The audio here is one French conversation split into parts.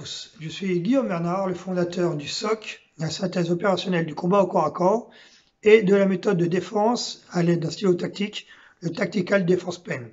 tous, je suis Guillaume Bernard, le fondateur du SOC, la synthèse opérationnelle du combat au corps à corps, et de la méthode de défense à l'aide d'un stylo tactique, le Tactical Defense Pen.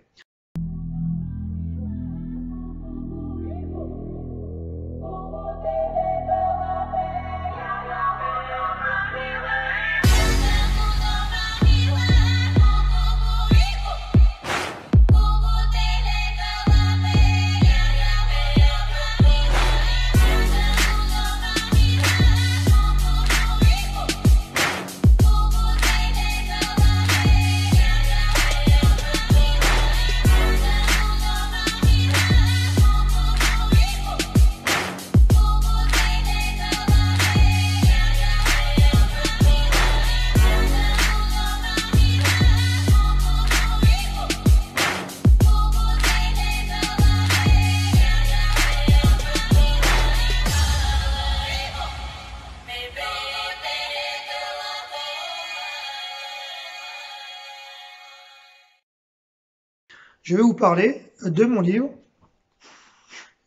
Je vais vous parler de mon livre,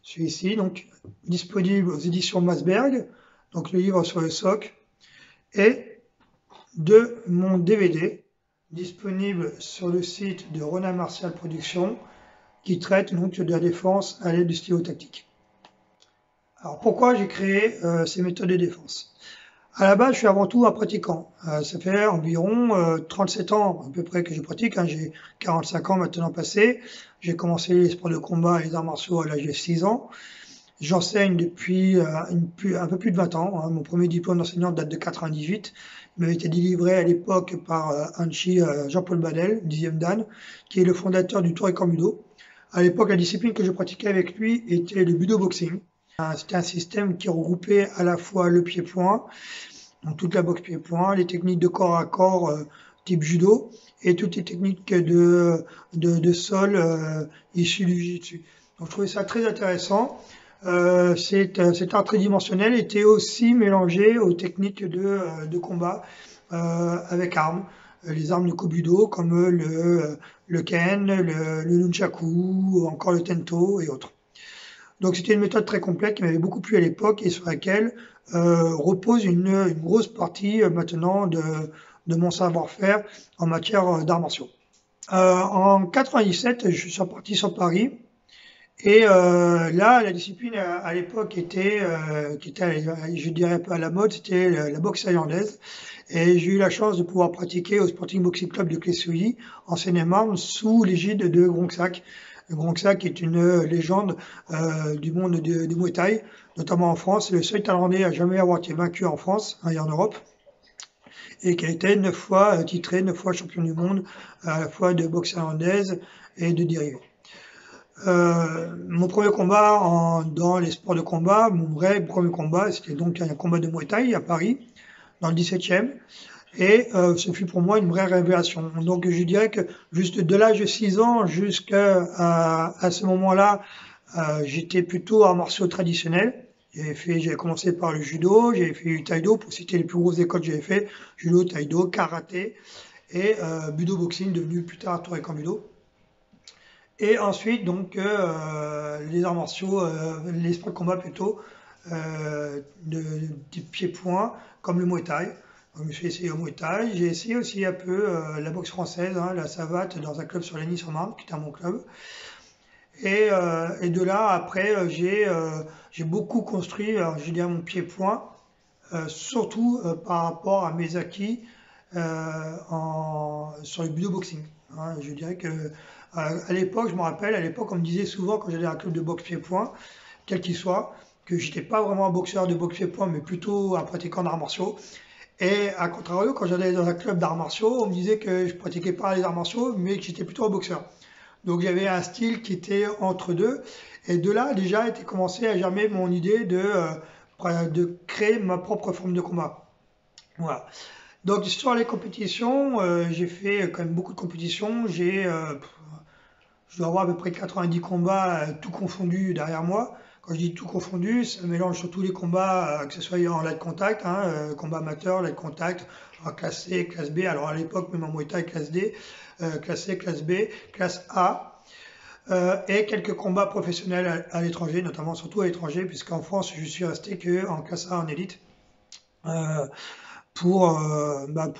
celui-ci, donc disponible aux éditions Masberg, donc le livre sur le SOC, et de mon DVD, disponible sur le site de Ronin Martial Productions, qui traite donc de la défense à l'aide du stylo tactique. Alors pourquoi j'ai créé ces méthodes de défense? À la base, je suis avant tout un pratiquant. Ça fait environ 37 ans à peu près que je pratique. J'ai 45 ans maintenant passés. J'ai commencé les sports de combat et les arts martiaux à l'âge de 6 ans. J'enseigne depuis un peu plus de 20 ans. Mon premier diplôme d'enseignant date de 98. Il m'avait été délivré à l'époque par Hanshi Jean-Paul Badel, 10e Dan, qui est le fondateur du Tour et Budo. À l'époque, la discipline que je pratiquais avec lui était le budo boxing. C'était un système qui regroupait à la fois le pied-point, donc toute la boxe pied-point, les techniques de corps à corps type judo et toutes les techniques de sol issues du jiu-jitsu. Donc je trouvais ça très intéressant. Cet art tridimensionnel était aussi mélangé aux techniques de combat avec armes. Les armes de Kobudo comme le Ken, le Nunchaku, encore le Tento et autres. Donc c'était une méthode très complète qui m'avait beaucoup plu à l'époque et sur laquelle repose une grosse partie maintenant de mon savoir-faire en matière d'arts martiaux. En 97, je suis parti sur Paris et là la discipline à l'époque qui était je dirais un peu à la mode, c'était la boxe thaïlandaise. Et j'ai eu la chance de pouvoir pratiquer au Sporting Boxing Club de Clé-Souilly en Seine-et-Marne sous l'égide de Grongsak. Grongsak est une légende du monde du Muay Thai, notamment en France. C'est le seul Thaïlandais à jamais avoir été vaincu en France et en Europe, et qui a été 9 fois titré, 9 fois champion du monde, à la fois de boxe thaïlandaise et de dérivés. Mon premier combat dans les sports de combat, mon vrai premier combat, c'était donc un combat de Muay Thai à Paris, dans le 17e. Et ce fut pour moi une vraie révélation. Donc je dirais que juste de l'âge de 6 ans jusqu'à ce moment-là, j'étais plutôt arts martiaux traditionnels. J'ai commencé par le judo, j'ai fait du taïdo, pour citer les plus grosses écoles que j'avais fait, judo, taïdo, karaté et budo boxing, devenu plus tard Tour et Budo. Et ensuite donc les arts martiaux, les sports de combat plutôt, de type pied-point, comme le Muay Thai. Donc, je me suis essayé au Muay Thai, j'ai essayé aussi un peu la boxe française, la savate, dans un club sur Lagny-sur-Marne, qui était mon club. Et de là, après, j'ai beaucoup construit, je dirais, mon pied-point, surtout par rapport à mes acquis sur le budo boxing. Je dirais que à l'époque, je me rappelle, à l'époque, on me disait souvent quand j'allais à un club de boxe pied-point, quel qu'il soit, que j'étais pas vraiment un boxeur de boxe pied-point, mais plutôt un pratiquant d'arts martiaux. Et à contrario, quand j'allais dans un club d'arts martiaux, on me disait que je pratiquais pas les arts martiaux, mais que j'étais plutôt un boxeur. Donc j'avais un style qui était entre deux. Et de là, déjà, était commencé à germer mon idée de créer ma propre forme de combat. Voilà. Donc sur les compétitions, j'ai fait quand même beaucoup de compétitions. Je dois avoir à peu près 90 combats, tout confondu derrière moi. Quand je dis tout confondu, ça mélange sur tous les combats, que ce soit en light contact, combat amateur, light contact, en classe C, classe B. Alors à l'époque, même en Muay Thai, classe D, classe C, classe B, classe A. et quelques combats professionnels à l'étranger, notamment surtout à l'étranger, puisqu'en France, je suis resté que en classe A en élite. Pour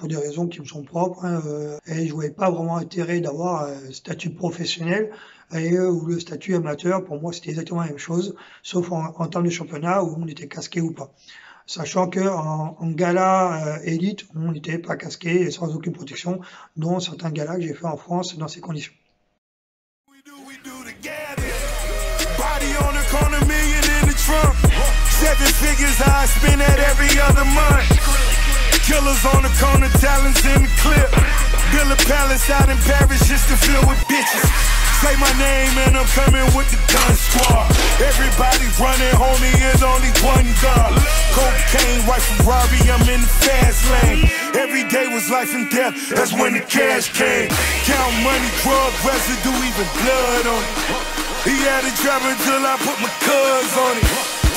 des raisons qui me sont propres, hein, et je voyais pas vraiment intérêt d'avoir un statut professionnel ou le statut amateur. Pour moi, c'était exactement la même chose, sauf en termes de championnat où on était casqué ou pas. Sachant que en gala élite, on n'était pas casqué et sans aucune protection, dont certains galas que j'ai fait en France dans ces conditions. Body on the corner, million in the trunk. 7 figures I spend at every other month. Killers on the corner, talents in the clip. Build a palace out in Paris just to fill with bitches. Say my name and I'm coming with the gun squad. Everybody running, homie, is only one gun. Cocaine, white Ferrari, I'm in the fast lane. Every day was life and death, that's when the cash came. Count money, drug residue, even blood on it. He had it driving till I put my cuz on it.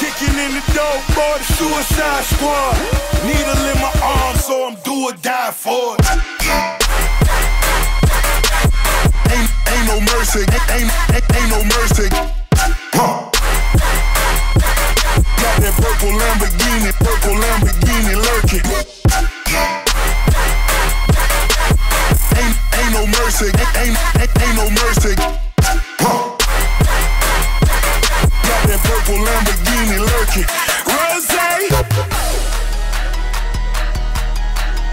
Kicking in the door, boy, the suicide squad. Needle in my arm, so I'm do or die for it. Ain't no mercy, ain't no mercy. Huh. Got that purple Lamborghini lurking. Ain't no mercy, ain't no mercy. Huh. Got that purple Lamborghini lurking. Rose.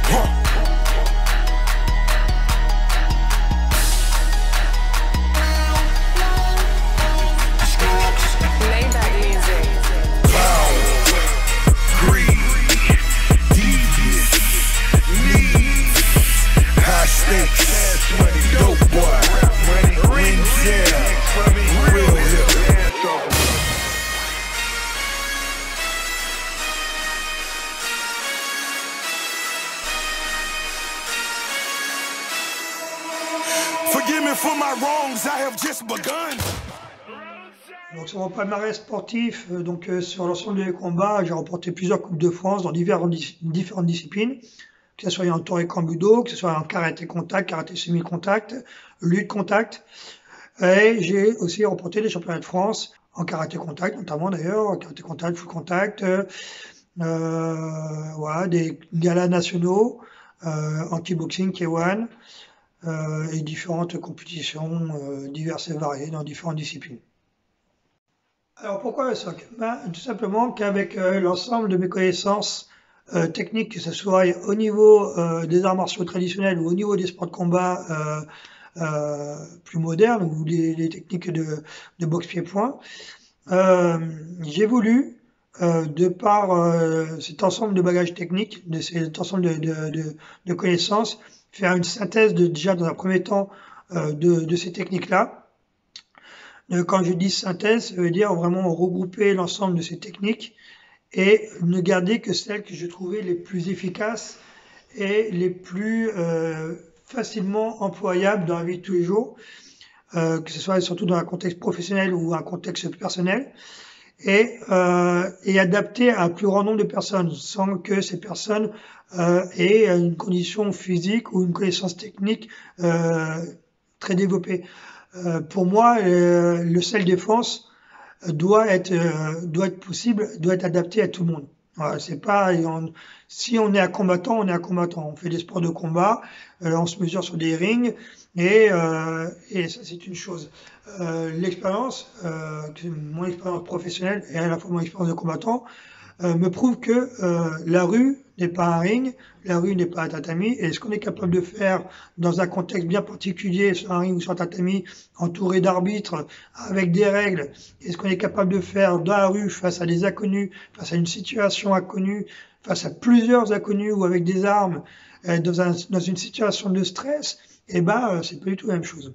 Huh. Forgive me for my wrongs, I have just begun. Donc sur mon palmarès sportif, sur l'ensemble des combats, j'ai remporté plusieurs Coupes de France dans différentes disciplines, que ce soit en Torekan Budo, que ce soit en karaté contact, karaté semi-contact, lutte contact. Et j'ai aussi remporté des championnats de France en karaté contact, notamment d'ailleurs, karaté contact, full contact, voilà, des galas nationaux, en kickboxing, K1, et différentes compétitions diverses et variées dans différentes disciplines. Alors pourquoi le SOC? Tout simplement qu'avec l'ensemble de mes connaissances techniques, que ce soit au niveau des arts martiaux traditionnels ou au niveau des sports de combat plus modernes ou les techniques de boxe pied-point, j'ai voulu, de par cet ensemble de bagages techniques, de cet ensemble de connaissances, faire une synthèse déjà dans un premier temps de ces techniques-là. Quand je dis synthèse, ça veut dire vraiment regrouper l'ensemble de ces techniques et ne garder que celles que je trouvais les plus efficaces et les plus facilement employables dans la vie de tous les jours, que ce soit surtout dans un contexte professionnel ou un contexte personnel, et adapté à un plus grand nombre de personnes, sans que ces personnes aient une condition physique ou une connaissance technique très développée. Pour moi, le self-défense doit être possible, doit être adapté à tout le monde. Voilà, c'est pas, si on est un combattant, on est un combattant. On fait des sports de combat, on se mesure sur des rings, et ça c'est une chose. L'expérience, mon expérience professionnelle et à la fois mon expérience de combattant, me prouve que la rue n'est pas un ring, la rue n'est pas un tatami, et ce qu'on est capable de faire dans un contexte bien particulier, sur un ring ou sur un tatami, entouré d'arbitres, avec des règles, et ce qu'on est capable de faire dans la rue face à des inconnus, face à une situation inconnue, face à plusieurs inconnus ou avec des armes, dans une situation de stress, c'est pas du tout la même chose.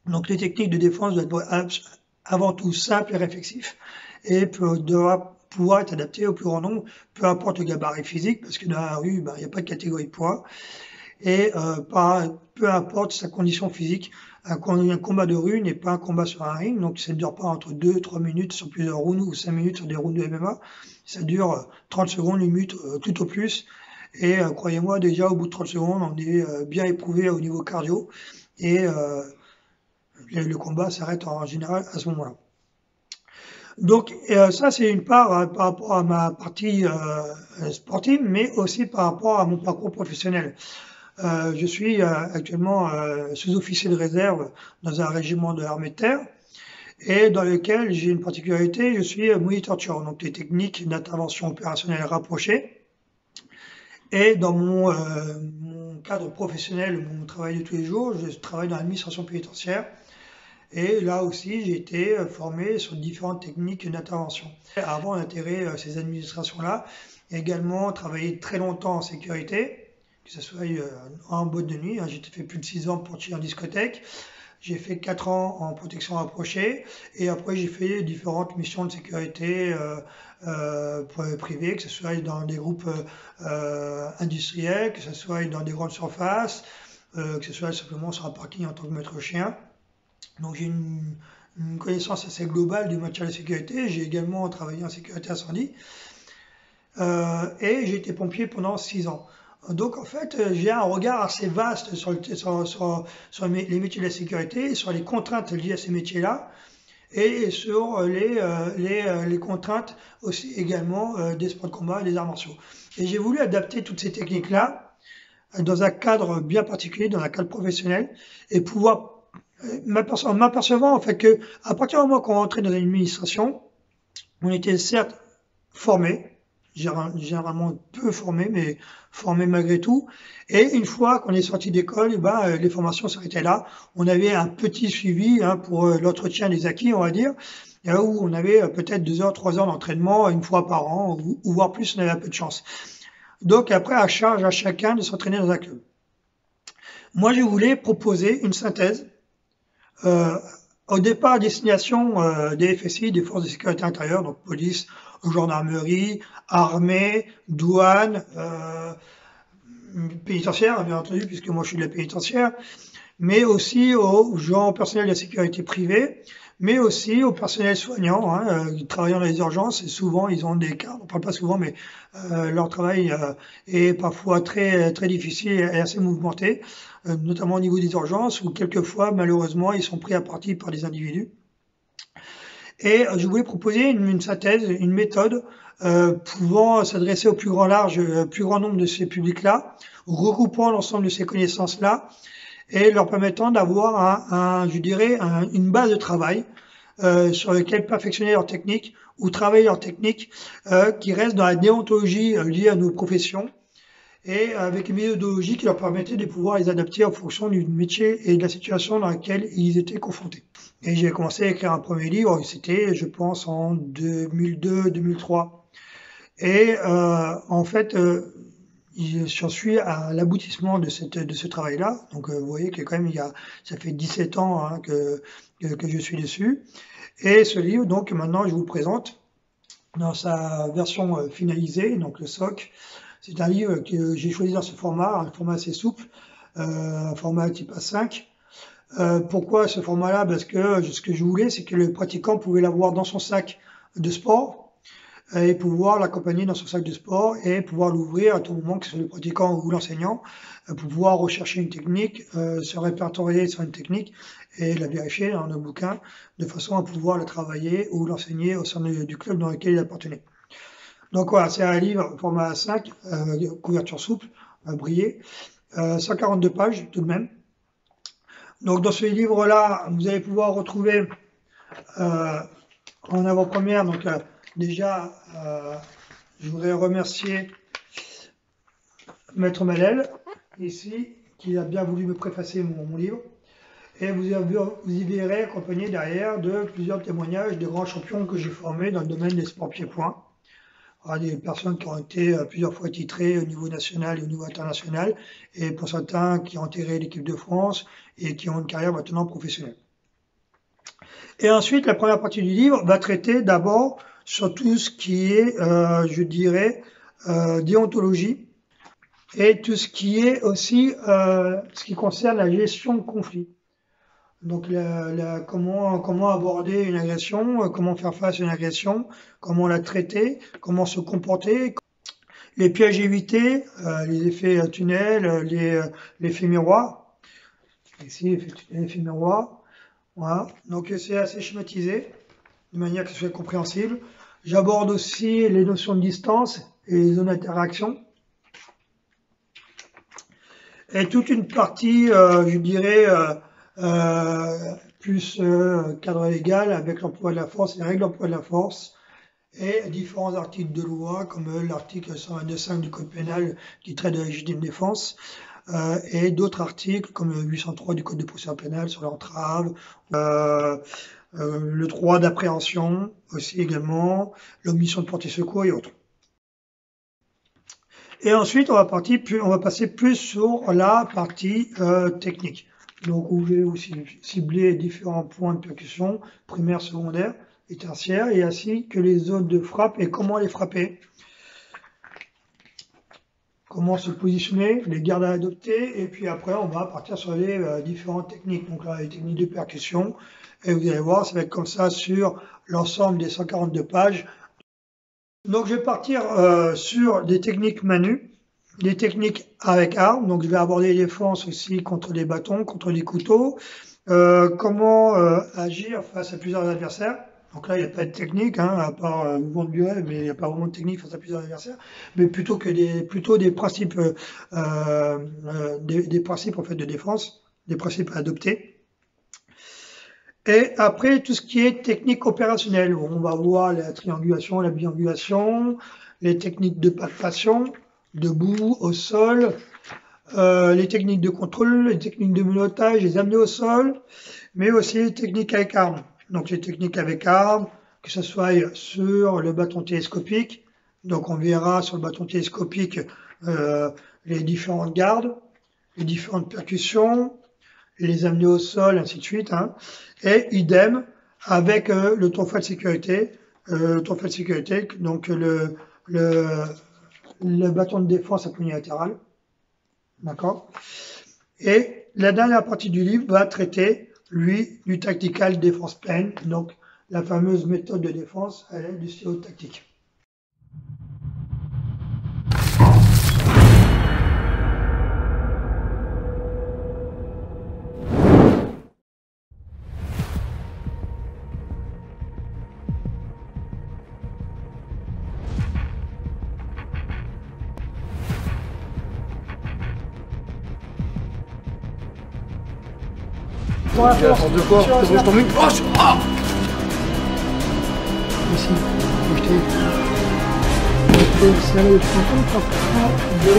Donc les techniques de défense doivent être avant tout simples et réflexives, et doivent pouvoir être adapté au plus grand nombre, peu importe le gabarit physique, parce que dans la rue, il n'y a pas de catégorie de poids, et peu importe sa condition physique. Un combat de rue n'est pas un combat sur un ring, donc ça ne dure pas entre 2-3 minutes sur plusieurs rounds ou 5 minutes sur des rounds de MMA, ça dure 30 secondes, 1 minute, tout au plus, et croyez-moi, déjà au bout de 30 secondes, on est bien éprouvé au niveau cardio, et le combat s'arrête en général à ce moment-là. Donc ça c'est une part par rapport à ma partie sportive, mais aussi par rapport à mon parcours professionnel. Je suis actuellement sous-officier de réserve dans un régiment de l'armée de terre, et dans lequel j'ai une particularité, je suis moniteur, donc des techniques d'intervention opérationnelle rapprochée. Et dans mon cadre professionnel, mon travail de tous les jours, je travaille dans l'administration pénitentiaire. Et là aussi, j'ai été formé sur différentes techniques d'intervention. Avant d'intégrer ces administrations-là, j'ai également travaillé très longtemps en sécurité, que ce soit en boîte de nuit. J'ai fait plus de 6 ans pour tirer en discothèque. J'ai fait 4 ans en protection rapprochée. Et après, j'ai fait différentes missions de sécurité privées, que ce soit dans des groupes industriels, que ce soit dans des grandes surfaces, que ce soit simplement sur un parking en tant que maître chien. Donc j'ai une connaissance assez globale du matériel de sécurité. J'ai également travaillé en sécurité incendie. Et j'ai été pompier pendant 6 ans. Donc en fait, j'ai un regard assez vaste sur les métiers de la sécurité, sur les contraintes liées à ces métiers-là, et sur les contraintes aussi également des sports de combat et des arts martiaux. Et j'ai voulu adapter toutes ces techniques-là dans un cadre bien particulier, dans un cadre professionnel, et pouvoir m'apercevant en fait que à partir du moment qu'on rentrait dans une administration, on était certes formé, généralement peu formé, mais formé malgré tout. Et une fois qu'on est sorti d'école, les formations s'arrêtaient là. On avait un petit suivi pour l'entretien des acquis, on va dire, où on avait peut-être 2 heures, 3 heures d'entraînement une fois par an, ou voire plus, on avait un peu de chance. Donc après, à charge à chacun de s'entraîner dans un club. Moi, je voulais proposer une synthèse au départ à destination des FSI, des forces de sécurité intérieure, donc police, gendarmerie, armée, douane, pénitentiaire, bien entendu, puisque moi je suis de la pénitentiaire, mais aussi aux gens personnels de la sécurité privée, mais aussi au personnel soignant, travaillant dans les urgences. Et souvent, ils ont des cas, on parle pas souvent, mais leur travail est parfois très très difficile et assez mouvementé, notamment au niveau des urgences, où quelquefois, malheureusement, ils sont pris à partie par des individus. Et je voulais proposer une synthèse, une méthode pouvant s'adresser au plus grand nombre de ces publics-là, regroupant l'ensemble de ces connaissances-là, et leur permettant d'avoir une base de travail sur laquelle perfectionner leur technique ou travailler leur technique qui reste dans la déontologie liée à nos professions, et avec une méthodologie qui leur permettait de pouvoir les adapter en fonction du métier et de la situation dans laquelle ils étaient confrontés. Et j'ai commencé à écrire un premier livre, c'était, je pense, en 2002-2003. Et en fait, j'en suis à l'aboutissement de ce travail-là. Donc vous voyez que quand même, ça fait 17 ans que je suis dessus. Et ce livre, donc maintenant, je vous le présente dans sa version finalisée, donc le SOC. C'est un livre que j'ai choisi dans ce format, un format assez souple, un format type A5. Pourquoi ce format-là? Parce que ce que je voulais, c'est que le pratiquant pouvait l'avoir dans son sac de sport et pouvoir l'accompagner dans son sac de sport et pouvoir l'ouvrir à tout moment, que ce soit le pratiquant ou l'enseignant, pour pouvoir rechercher une technique, se répertorier sur une technique et la vérifier dans nos bouquins, de façon à pouvoir la travailler ou l'enseigner au sein du club dans lequel il appartenait. Donc voilà, c'est un livre format A5, couverture souple, brillée, 142 pages tout de même. Donc dans ce livre-là, vous allez pouvoir retrouver en avant-première, donc déjà, je voudrais remercier Maître Malel, ici, qui a bien voulu me préfacer mon livre. Et vous y verrez accompagné derrière de plusieurs témoignages de grands champions que j'ai formés dans le domaine des sports pieds-points. Des personnes qui ont été plusieurs fois titrées au niveau national et au niveau international, et pour certains qui ont intégré l'équipe de France et qui ont une carrière maintenant professionnelle. Et ensuite, la première partie du livre va traiter d'abord sur tout ce qui est, je dirais, déontologie, et tout ce qui est aussi ce qui concerne la gestion de conflits. Donc comment aborder une agression, comment faire face à une agression, comment la traiter, comment se comporter, les pièges évités, les effets tunnels, les effets miroirs. Ici, effet miroir. Voilà, donc c'est assez schématisé, de manière que ce soit compréhensible. J'aborde aussi les notions de distance et les zones d'interaction. Et toute une partie, je dirais, plus cadre légal avec l'emploi de la force, les règles d'emploi de la force, et différents articles de loi, comme l'article 122.5 du Code pénal qui traite de la légitime défense, et d'autres articles comme le 803 du Code de procédure pénale sur l'entrave, le droit d'appréhension aussi également, l'omission de porter secours et autres. Et ensuite, on va passer plus sur la partie technique. Donc, où je vais aussi cibler différents points de percussion, primaire, secondaire et tertiaire, et ainsi que les zones de frappe et comment les frapper. Comment se positionner, les gardes à adopter, et puis après, on va partir sur les différentes techniques. Donc là, les techniques de percussion, et vous allez voir, ça va être comme ça sur l'ensemble des 142 pages. Donc, je vais partir sur des techniques manu. Les techniques avec armes, donc je vais aborder les défenses aussi contre des bâtons, contre des couteaux, comment agir face à plusieurs adversaires. Donc là, il n'y a pas de technique, hein, à part mouvement de durée, mais il n'y a pas vraiment de technique face à plusieurs adversaires, mais plutôt des principes, des principes en fait de défense, des principes à adopter. Et après, tout ce qui est technique opérationnelle, on va voir la triangulation, la biangulation, les techniques de palpation, debout, au sol, les techniques de contrôle, les techniques de menottage, les amener au sol, mais aussi les techniques avec armes. Donc les techniques avec armes, que ce soit sur le bâton télescopique, donc on verra sur le bâton télescopique les différentes gardes, les différentes percussions, les amener au sol, ainsi de suite, hein. Et idem avec le tonfa de sécurité, donc le bâton de défense à poignée latérale, d'accord. Et la dernière partie du livre va traiter, lui, du tactical defense plan, donc la fameuse méthode de défense à l'aide du stylo tactique. J'ai la force de quoi? C'est bon, je t'en mets. Oh, Ici, faut que je t'aide. C'est le bouton, 1, 2,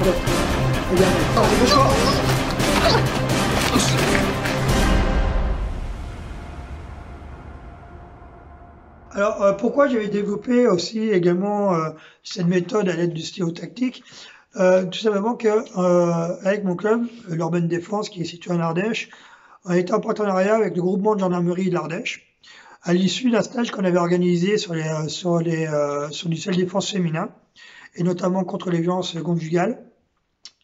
3. Regarde. Alors, pourquoi j'avais développé aussi également cette méthode à l'aide du stylo tactique? Tout simplement que avec mon club, l'Urban Défense, qui est situé en Ardèche, on était en partenariat avec le groupement de gendarmerie de l'Ardèche, à l'issue d'un stage qu'on avait organisé sur du self-défense féminin, et notamment contre les violences conjugales.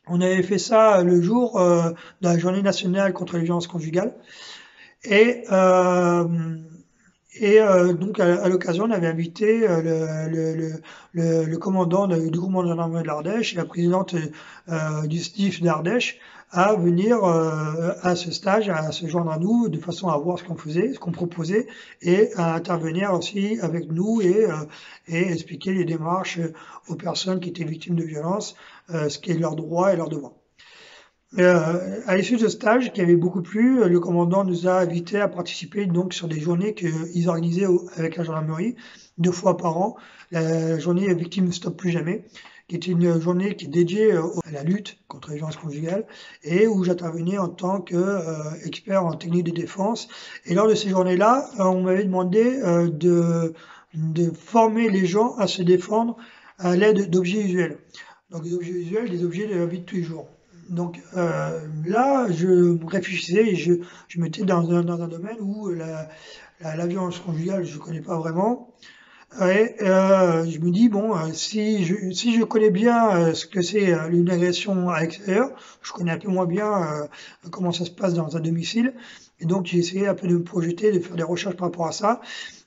On avait fait ça le jour de la journée nationale contre les violences conjugales, et donc à l'occasion, on avait invité le commandant du groupement de gendarmerie de l'Ardèche et la présidente du SDIF d'Ardèche à venir à ce stage, à se joindre à nous, de façon à voir ce qu'on faisait, ce qu'on proposait, et à intervenir aussi avec nous et expliquer les démarches aux personnes qui étaient victimes de violences, ce qui est leur droit et leur devoir. À l'issue de ce stage, qui avait beaucoup plu, le commandant nous a invités à participer donc sur des journées qu'ils organisaient avec la gendarmerie 2 fois par an, la journée Victime ne stoppe plus jamais, qui est une journée qui est dédiée à la lutte contre les violences conjugales et où j'intervenais en tant qu'expert en technique de défense. Et lors de ces journées-là, on m'avait demandé de former les gens à se défendre à l'aide d'objets visuels. Donc des objets visuels, des objets de la vie de tous les jours. Donc là, je réfléchissais et je m'étais dans un domaine où la violence conjugale, je ne connais pas vraiment. Et je me dis, bon, si je connais bien ce que c'est une agression à l'extérieur, je connais un peu moins bien comment ça se passe dans un domicile. Et donc j'ai essayé un peu de me projeter, de faire des recherches par rapport à ça.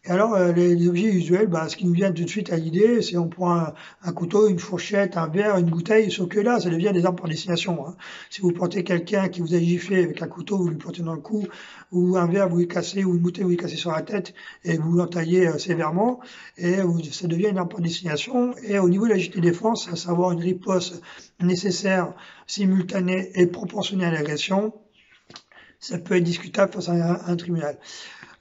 Et alors, les objets usuels, bah, ce qui nous vient tout de suite à l'idée, c'est on prend un couteau, une fourchette, un verre, une bouteille, sauf que là, ça devient des armes par destination, hein. Si vous portez quelqu'un qui vous a giflé avec un couteau, vous lui portez dans le cou, ou un verre, vous lui cassez, ou une bouteille, vous lui cassez sur la tête, et vous l'entaillez sévèrement, et ça devient une arme par destination. Et au niveau de la JT-Défense, à savoir une riposte nécessaire, simultanée et proportionnée à l'agression, ça peut être discutable face à un tribunal.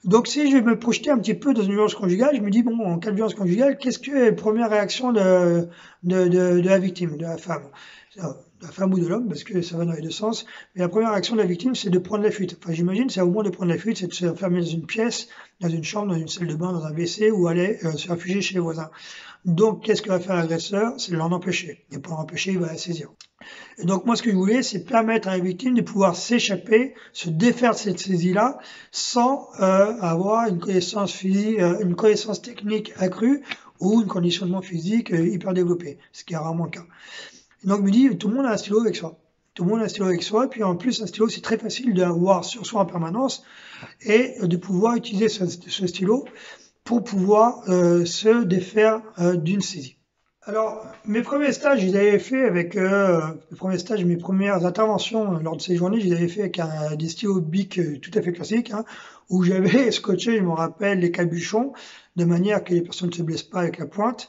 Donc si je vais me projeter un petit peu dans une violence conjugale, je me dis, bon, en cas de violence conjugale, qu'est-ce que est la première réaction de la victime, de la femme? De la femme ou de l'homme, parce que ça va dans les deux sens. Mais la première réaction de la victime, c'est de prendre la fuite. Enfin, j'imagine, c'est au moins de prendre la fuite, c'est de se enfermer dans une pièce, dans une chambre, dans une salle de bain, dans un WC, ou aller se réfugier chez les voisins. Donc, qu'est-ce que va faire l'agresseur? C'est de l'en empêcher. Et pour l'empêcher, il va la saisir. Et donc moi, ce que je voulais, c'est permettre à la victime de pouvoir s'échapper, se défaire de cette saisie-là, sans avoir une connaissance physique, une connaissance technique accrue ou un conditionnement physique hyper développé, ce qui est rarement le cas. Et donc je me dis, tout le monde a un stylo avec soi. Tout le monde a un stylo avec soi, puis en plus, un stylo, c'est très facile d'avoir sur soi en permanence et de pouvoir utiliser ce stylo pour pouvoir se défaire d'une saisie. Alors, mes premiers stages, je les avais fait avec mes premières interventions lors de ces journées, je les avais fait avec des stylos Bic tout à fait classiques, hein, où j'avais scotché, je me rappelle, les capuchons, de manière que les personnes ne se blessent pas avec la pointe.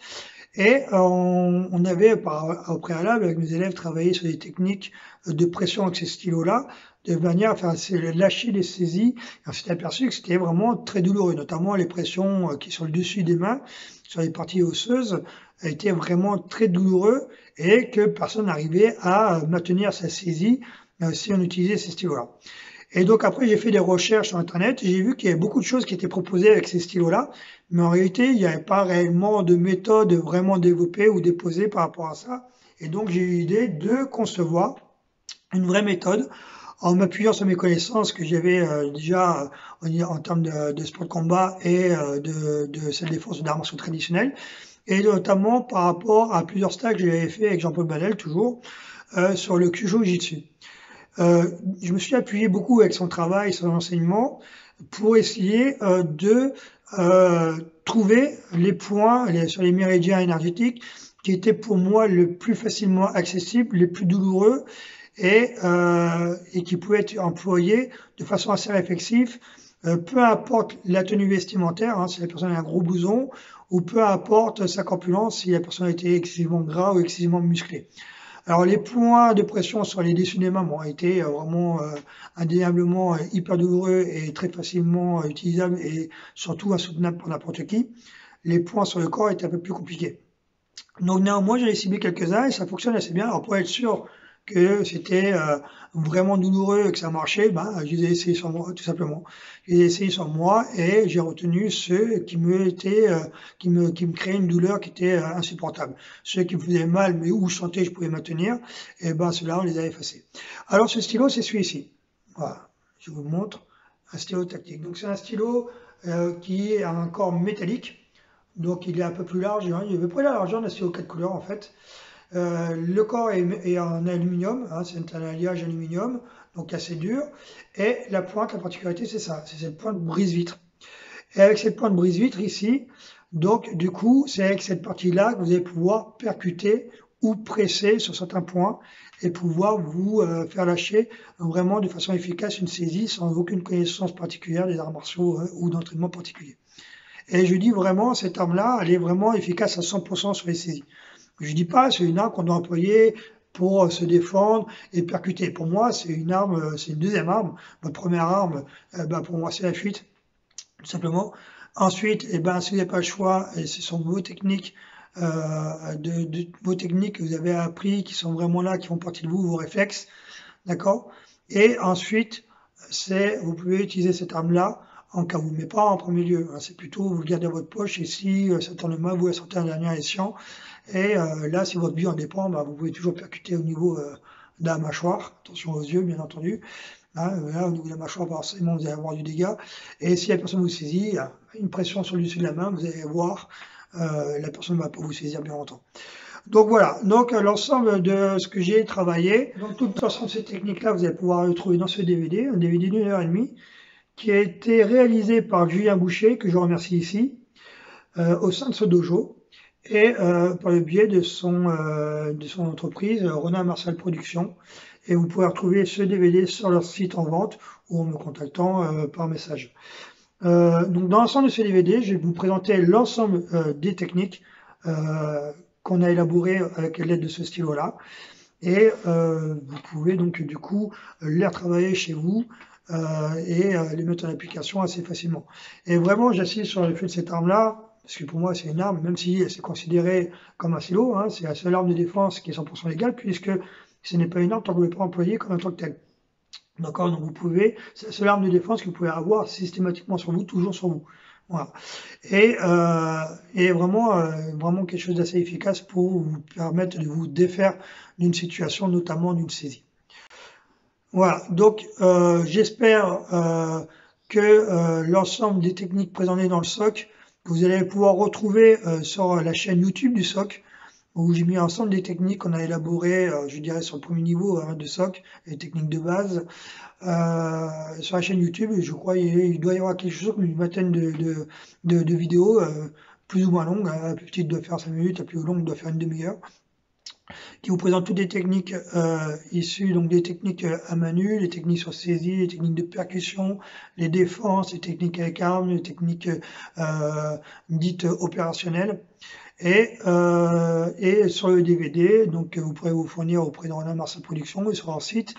Et on avait au préalable, avec mes élèves, travaillé sur des techniques de pression avec ces stylos-là, de manière à faire lâcher les saisies. Et on s'est aperçu que c'était vraiment très douloureux, notamment les pressions qui sont le dessus des mains, sur les parties osseuses, étaient vraiment très douloureux et que personne n'arrivait à maintenir sa saisie si on utilisait ces stylos-là. Et donc après, j'ai fait des recherches sur Internet et j'ai vu qu'il y avait beaucoup de choses qui étaient proposées avec ces stylos-là, mais en réalité, il n'y avait pas réellement de méthode vraiment développée ou déposée par rapport à ça. Et donc, j'ai eu l'idée de concevoir une vraie méthode en m'appuyant sur mes connaissances que j'avais déjà en termes de sport de combat et de self-défense d'arts martiaux traditionnels, et notamment par rapport à plusieurs stages que j'avais fait avec Jean-Paul Banel, toujours, sur le Kyujo-Jitsu. Je me suis appuyé beaucoup avec son travail, son enseignement, pour essayer de trouver les points sur les méridiens énergétiques qui étaient pour moi le plus facilement accessibles, les plus douloureux et qui pouvaient être employés de façon assez réflexive, peu importe la tenue vestimentaire, hein, si la personne a un gros blouson, ou peu importe sa corpulence, si la personne a été excessivement gras ou excessivement musclée. Alors les points de pression sur les dessus des mains ont été vraiment indéniablement hyper douloureux et très facilement utilisables et surtout insoutenables pour n'importe qui. Les points sur le corps étaient un peu plus compliqués. Donc néanmoins, j'en ai ciblé quelques-uns et ça fonctionne assez bien. Alors pour être sûr que c'était vraiment douloureux et que ça marchait, je les ai essayés sur moi, tout simplement. Je les ai essayés sur moi et j'ai retenu ceux qui me créaient une douleur qui était insupportable. Ceux qui me faisaient mal, mais où je sentais que je pouvais maintenir, et ceux-là, on les a effacés. Alors ce stylo, c'est celui-ci. Voilà, je vous montre un stylo tactique. Donc c'est un stylo qui a un corps métallique, donc il est un peu plus large, hein, il est à peu près la largeur d'un stylo 4 couleurs en fait. Le corps est en aluminium, hein, c'est un alliage aluminium, donc assez dur. Et la pointe, la particularité, c'est ça, c'est cette pointe brise-vitre. Et avec cette pointe brise-vitre ici, donc du coup, c'est avec cette partie-là que vous allez pouvoir percuter ou presser sur certains points et pouvoir vous faire lâcher vraiment de façon efficace une saisie sans aucune connaissance particulière des arts martiaux ou d'entraînement particulier. Et je dis vraiment, cette arme-là, elle est vraiment efficace à 100% sur les saisies. Je dis pas, c'est une arme qu'on doit employer pour se défendre et percuter. Pour moi, c'est une arme, c'est une deuxième arme. Votre première arme, pour moi, c'est la fuite, tout simplement. Ensuite, si vous n'avez pas le choix, et ce sont vos techniques, vos techniques que vous avez appris, qui sont vraiment là, qui font partie de vous, vos réflexes, d'accord? Et ensuite, vous pouvez utiliser cette arme-là en cas où, mais pas en premier lieu. Hein, c'est plutôt vous le gardez dans votre poche et si ça tourne mal, vous la sortez en dernier escient. Et là, si votre vie en dépend, vous pouvez toujours percuter au niveau de la mâchoire. Attention aux yeux, bien entendu. Hein, là, au niveau de la mâchoire, forcément, vous allez avoir du dégât. Et si la personne vous saisit, une pression sur le dessus de la main, vous allez voir, la personne ne va pas vous saisir bien longtemps. Donc voilà, donc l'ensemble de ce que j'ai travaillé, donc tout l'ensemble de ces techniques-là, vous allez pouvoir le trouver dans ce DVD, un DVD d'1h30, qui a été réalisé par Julien Boucher, que je remercie ici, au sein de ce dojo, et par le biais de son entreprise, Renard Martial Productions. Et vous pouvez retrouver ce DVD sur leur site en vente ou en me contactant par message. Donc dans l'ensemble de ce DVD, je vais vous présenter l'ensemble des techniques qu'on a élaborées avec l'aide de ce stylo-là. Et vous pouvez donc du coup les retravailler chez vous et les mettre en application assez facilement. Et vraiment, j'insiste sur le fait de cette arme-là, parce que pour moi c'est une arme, même si c'est considéré comme un stylo, hein, c'est la seule arme de défense qui est 100% légale, puisque ce n'est pas une arme tant que vous ne l'avez pas employée comme en tant que telle. D'accord, donc vous pouvez, c'est la seule arme de défense que vous pouvez avoir systématiquement sur vous, toujours sur vous. Voilà. Et vraiment quelque chose d'assez efficace pour vous permettre de vous défaire d'une situation, notamment d'une saisie. Voilà, donc j'espère que l'ensemble des techniques présentées dans le SOC, que vous allez pouvoir retrouver sur la chaîne YouTube du SOC, où j'ai mis ensemble des techniques qu'on a élaborées, je dirais sur le premier niveau de SOC, les techniques de base. Sur la chaîne YouTube, je crois il doit y avoir quelque chose comme une vingtaine de vidéos, plus ou moins longues. La plus petite doit faire 5 minutes, la plus longue doit faire une demi-heure, qui vous présentent toutes les techniques issues, donc des techniques à main nue, les techniques sur saisie, les techniques de percussion, les défenses, les techniques avec armes, les techniques dites opérationnelles. Et sur le DVD, donc vous pourrez vous fournir auprès de Renard Martial Productions et sur leur site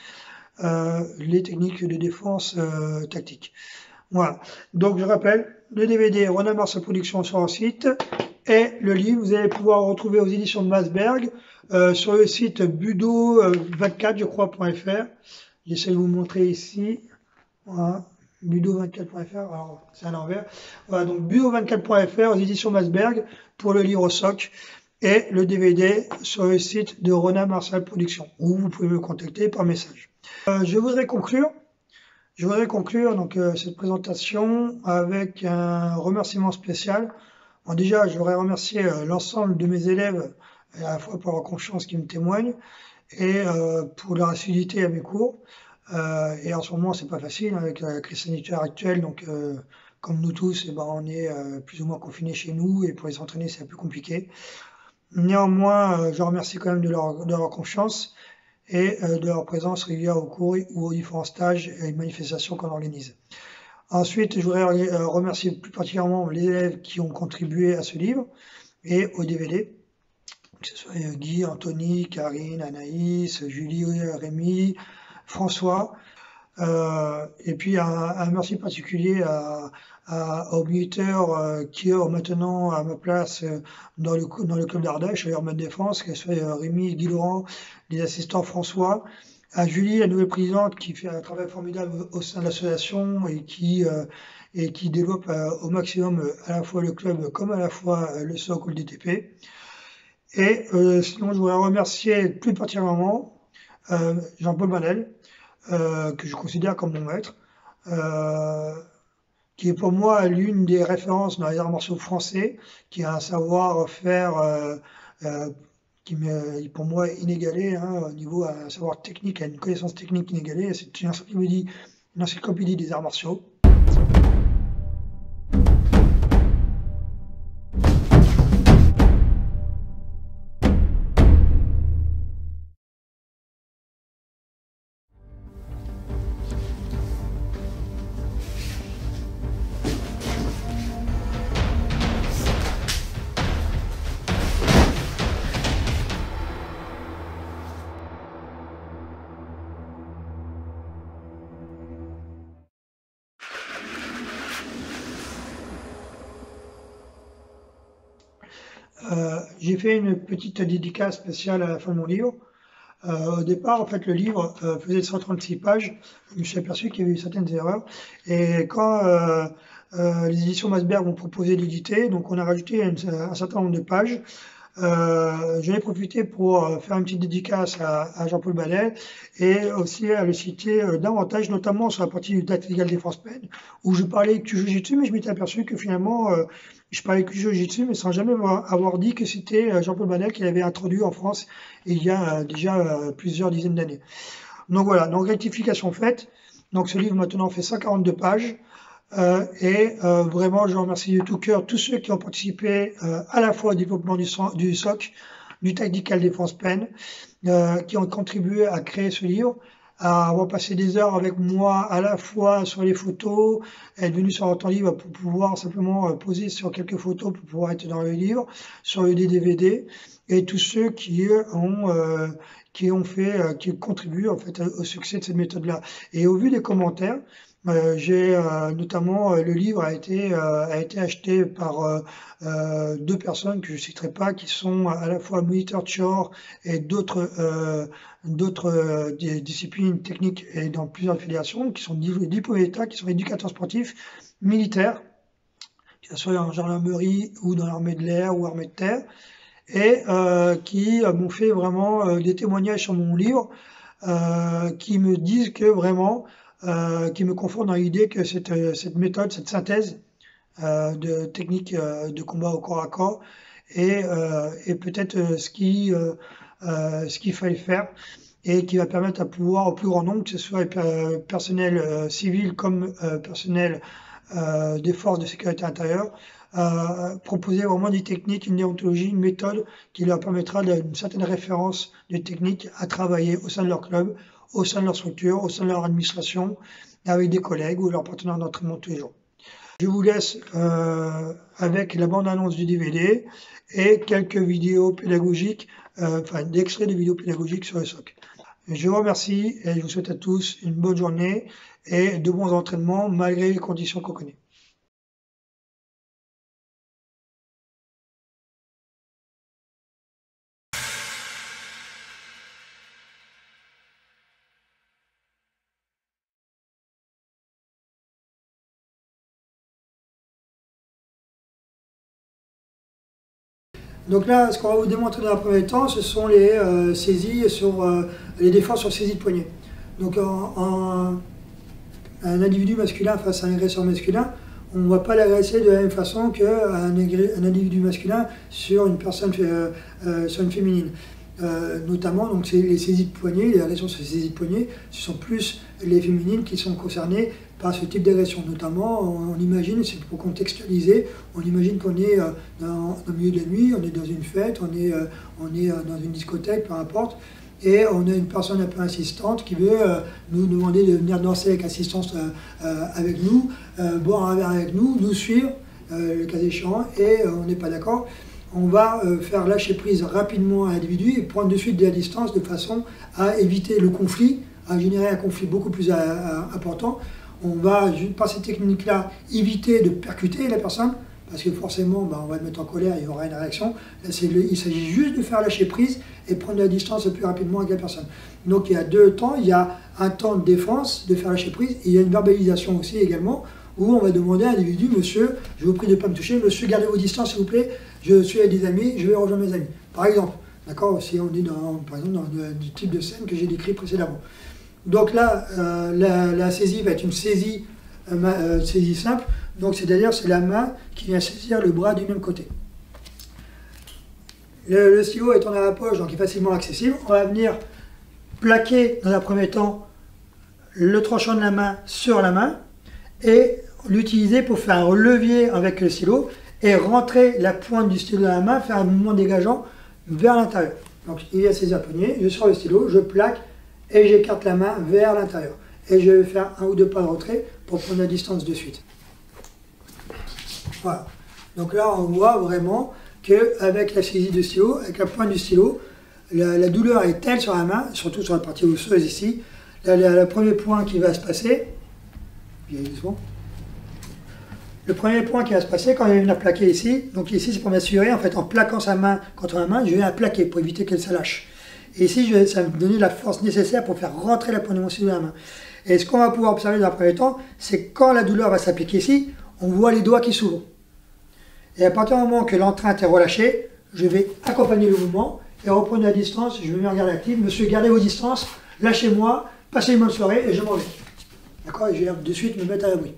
les techniques de défense tactique. Voilà. Donc je rappelle, le DVD Renard Martial Productions sur leur site et le livre, vous allez pouvoir retrouver aux éditions de Masberg sur le site budo24, je crois.fr. J'essaie de vous montrer ici. Voilà. Budo24.fr, alors c'est à l'envers. Voilà, donc budo24.fr aux éditions Masberg pour le livre SOC et le DVD sur le site de Renard Martial Productions, où vous pouvez me contacter par message. Je voudrais conclure donc cette présentation avec un remerciement spécial. Bon, déjà, je voudrais remercier l'ensemble de mes élèves, à la fois pour leur confiance qu'ils me témoignent et pour leur assiduité à mes cours. Et en ce moment, c'est pas facile avec la crise sanitaire actuelle, donc comme nous tous, on est plus ou moins confinés chez nous et pour les entraîner, c'est un peu compliqué. Néanmoins, je remercie quand même de leur confiance et de leur présence régulière au cours ou aux différents stages et manifestations qu'on organise. Ensuite, je voudrais remercier plus particulièrement les élèves qui ont contribué à ce livre et au DVD, que ce soit Guy, Anthony, Karine, Anaïs, Julie, Rémi, François, et puis un merci particulier aux militaires qui œuvrent maintenant à ma place dans le club d'Ardèche, à l'Armée de Défense, que ce soit Rémi, Guy Laurent, les assistants François, à Julie, la nouvelle présidente, qui fait un travail formidable au sein de l'association et qui développe au maximum à la fois le club comme à la fois le SOC ou le DTP. Et sinon, je voudrais remercier plus particulièrement Jean-Paul Manel, que je considère comme mon maître, qui est pour moi l'une des références dans les arts martiaux français, qui a un savoir-faire qui est pour moi inégalé, au niveau un savoir technique, une connaissance technique inégalée. C'est une encyclopédie des arts martiaux. J'ai fait une petite dédicace spéciale à la fin de mon livre. Au départ, en fait, le livre faisait 136 pages. Je me suis aperçu qu'il y avait eu certaines erreurs. Et quand les éditions Masberg m'ont proposé d'éditer, donc on a rajouté un certain nombre de pages. J'en ai profité pour faire une petite dédicace à Jean-Paul Manel et aussi à le citer davantage, notamment sur la partie du Date Legal Défense Peine, où je parlais que Jujitsu, mais je m'étais aperçu que finalement, je parlais que Jujitsu, mais sans jamais avoir dit que c'était Jean-Paul Manel qui l'avait introduit en France il y a déjà plusieurs dizaines d'années. Donc voilà, donc rectification faite. Donc ce livre maintenant fait 142 pages. Vraiment, je remercie de tout cœur tous ceux qui ont participé à la fois au développement du SOC, du Tactical Defense Pen, qui ont contribué à créer ce livre, à avoir passé des heures avec moi à la fois sur les photos, être venu sur ton livre pour pouvoir simplement poser sur quelques photos pour pouvoir être dans le livre, sur le DVD, et tous ceux qui contribuent en fait au succès de cette méthode-là. Et au vu des commentaires, notamment le livre a été acheté par deux personnes que je citerai pas, qui sont à la fois Monitor Chor et d'autres disciplines techniques et dans plusieurs fédérations, qui sont diplômés d'État, qui sont éducateurs sportifs militaires, que ce soit en gendarmerie ou dans l'armée de l'air ou armée de terre, et qui m'ont fait vraiment des témoignages sur mon livre, qui me disent que vraiment qui me confortent dans l'idée que cette méthode, cette synthèse de technique de combat au corps à corps est peut-être ce qu'il fallait faire et qui va permettre à pouvoir au plus grand nombre, que ce soit personnel civil comme personnel des forces de sécurité intérieure, proposer vraiment des techniques, une déontologie, une méthode qui leur permettra d'une certaine référence de technique à travailler au sein de leur club, au sein de leur structure, au sein de leur administration, avec des collègues ou leurs partenaires d'entraînement tous les jours. Je vous laisse avec la bande-annonce du DVD et quelques vidéos pédagogiques, d'extraits de vidéos pédagogiques sur le SOC. Je vous remercie et je vous souhaite à tous une bonne journée et de bons entraînements malgré les conditions qu'on connaît. Donc là, ce qu'on va vous démontrer dans un premier temps, ce sont les saisies sur les défenses sur saisie de poignet. Donc un individu masculin face à un agresseur masculin, on ne va pas l'agresser de la même façon qu'un individu masculin sur une personne, sur une féminine. Notamment, donc c'est les saisies de poignet, les agressions sur les saisies de poignet, ce sont plus les féminines qui sont concernées par ce type d'agression. Notamment, on imagine, c'est pour contextualiser, on imagine qu'on est dans le milieu de la nuit, on est dans une fête, on est dans une discothèque, peu importe, et on a une personne un peu insistante qui veut nous demander de venir danser avec assistance avec nous, boire un verre avec nous, nous suivre, le cas échéant, et on n'est pas d'accord. On va faire lâcher prise rapidement à l'individu et prendre de suite de la distance de façon à éviter le conflit, à générer un conflit beaucoup plus important. On va, par cette technique-là, éviter de percuter la personne, parce que forcément, on va le mettre en colère, il y aura une réaction. Là, il s'agit juste de faire lâcher prise et prendre de la distance le plus rapidement avec la personne. Donc il y a deux temps, il y a un temps de défense, de faire lâcher prise, et il y a une verbalisation aussi également, où on va demander à l'individu, monsieur, je vous prie de ne pas me toucher, monsieur, gardez vos distances s'il vous plaît, je suis avec des amis, je vais rejoindre mes amis. Par exemple, d'accord, si on est par exemple dans le type de scène que j'ai décrit précédemment. Donc là, la saisie va être une saisie simple, donc c'est-à-dire c'est la main qui vient saisir le bras du même côté. Le stylo étant dans la poche, donc il est facilement accessible, on va venir plaquer dans un premier temps le tranchant de la main sur la main et l'utiliser pour faire un levier avec le stylo et rentrer la pointe du stylo dans la main, faire un mouvement dégageant vers l'intérieur. Donc il vient saisir le poignet, je sors le stylo, je plaque et j'écarte la main vers l'intérieur. Et je vais faire un ou deux pas de retrait pour prendre la distance de suite. Voilà. Donc là, on voit vraiment qu'avec la saisie du stylo, avec la pointe du stylo, la douleur est telle sur la main, surtout sur la partie osseuse ici. Le premier point qui va se passer, le premier point qui va se passer quand je vais venir plaquer ici, donc ici c'est pour m'assurer, en fait en plaquant sa main contre la main, je vais la plaquer pour éviter qu'elle se lâche. Et ici, ça va me donner la force nécessaire pour faire rentrer la pointe de mon stylo dans la main. Et ce qu'on va pouvoir observer dans un premier temps, c'est quand la douleur va s'appliquer ici, on voit les doigts qui s'ouvrent. Et à partir du moment que l'entrainte est relâchée, je vais accompagner le mouvement et reprendre la distance, je vais venir garder active. Monsieur, gardez vos distances, lâchez-moi, passez une bonne soirée et je m'en vais. D'accord? Et je vais de suite me mettre à l'abri.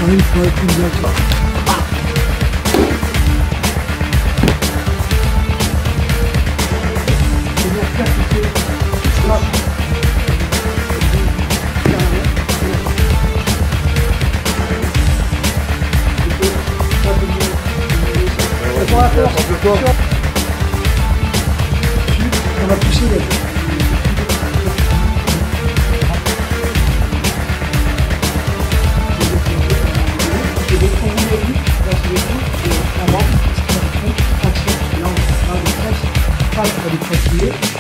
Encore une fois, coup directeur. On va pousser les... Là, on va les